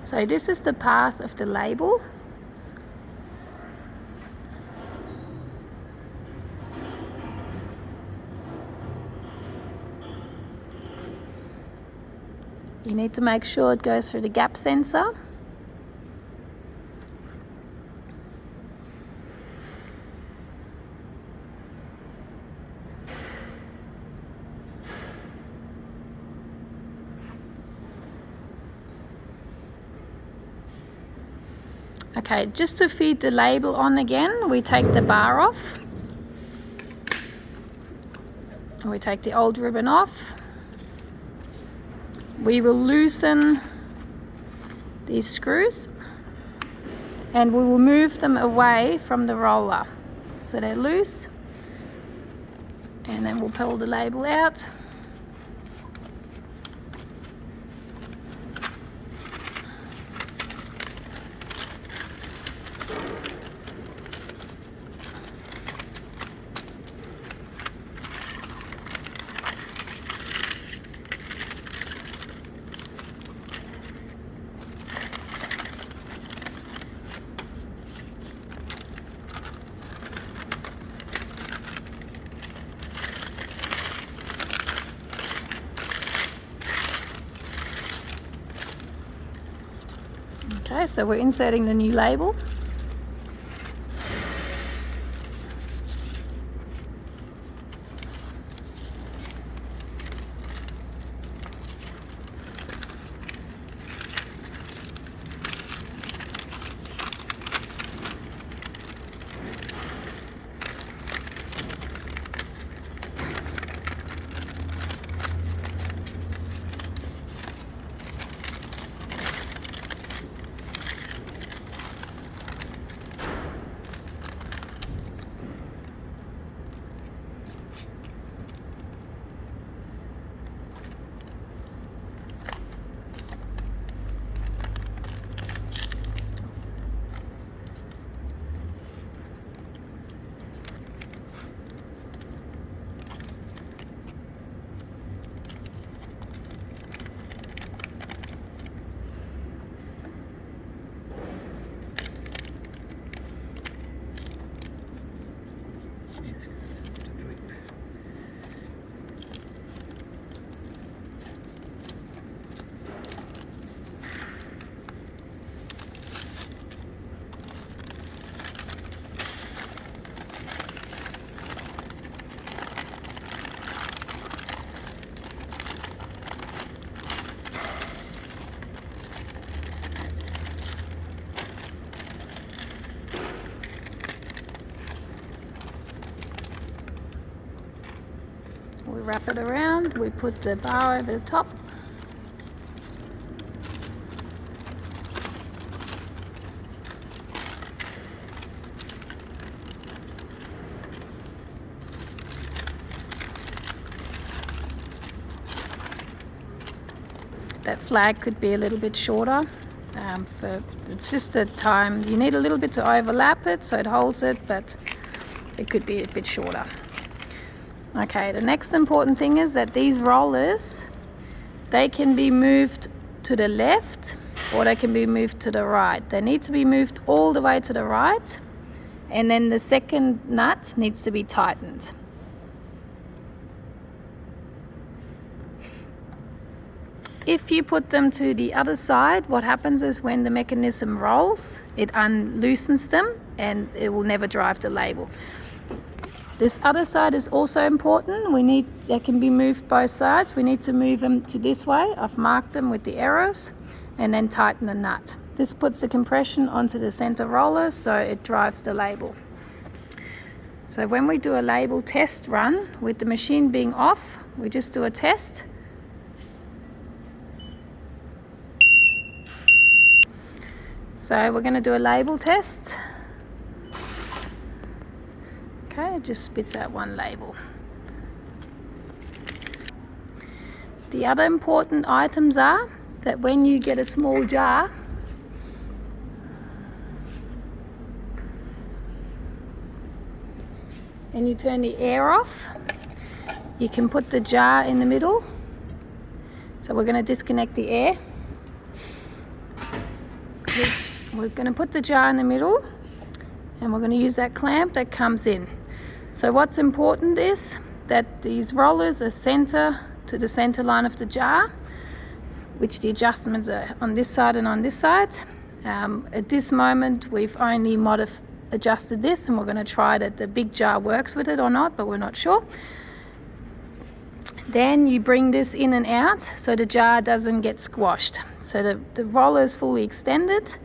So this is the path of the label. You need to make sure it goes through the gap sensor. Okay, just to feed the label on again, we take the bar off. We take the old ribbon off. We will loosen these screws and we will move them away from the roller. So they're loose. And then we'll pull the label out. Okay, so we're inserting the new label. We wrap it around, we put the bar over the top. That flag could be a little bit shorter. It's just the time, you need a little bit to overlap it so it holds it, but it could be a bit shorter. Okay, the next important thing is that these rollers, they can be moved to the left or they can be moved to the right. They need to be moved all the way to the right, and then the second nut needs to be tightened. If you put them to the other side, what happens is when the mechanism rolls, it unloosens them and it will never drive the label. This other side is also important. They can be moved both sides. We need to move them to this way. I've marked them with the arrows, and then tighten the nut. This puts the compression onto the center roller so it drives the label. So when we do a label test run with the machine being off, we just do a test. So we're going to do a label test. Okay, it just spits out one label. The other important items are that when you get a small jar, and you turn the air off, you can put the jar in the middle. So we're going to disconnect the air. we're going to put the jar in the middle, and we're going to use that clamp that comes in. So what's important is that these rollers are center to the center line of the jar, which the adjustments are on this side and on this side. At this moment we've only adjusted this, and we're going to try that the big jar works with it or not, but we're not sure. Then you bring this in and out so the jar doesn't get squashed. So the roller is fully extended.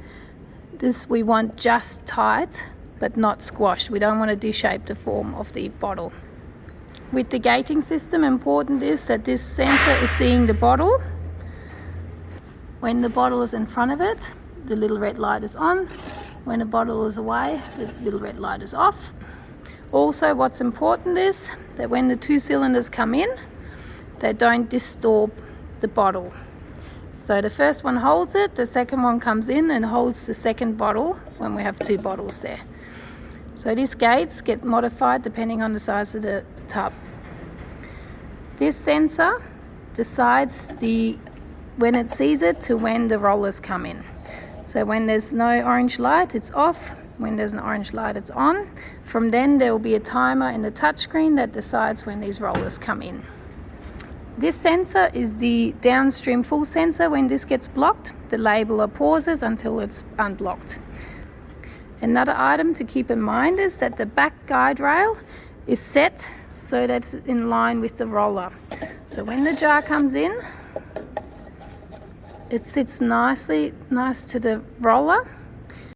This we want just tight but not squashed. We don't want to de-shape the form of the bottle. With the gating system, important is that this sensor is seeing the bottle. When the bottle is in front of it, the little red light is on. When the bottle is away, the little red light is off. Also, what's important is that when the 2 cylinders come in, they don't disturb the bottle. So the first one holds it, the second one comes in and holds the second bottle when we have 2 bottles there. So these gates get modified depending on the size of the tub. This sensor decides when it sees it to when the rollers come in. So when there's no orange light, it's off. When there's an orange light, it's on. From then there will be a timer in the touchscreen that decides when these rollers come in. This sensor is the downstream full sensor. When this gets blocked, the labeler pauses until it's unblocked. Another item to keep in mind is that the back guide rail is set so that it's in line with the roller. So when the jar comes in, it sits nice to the roller,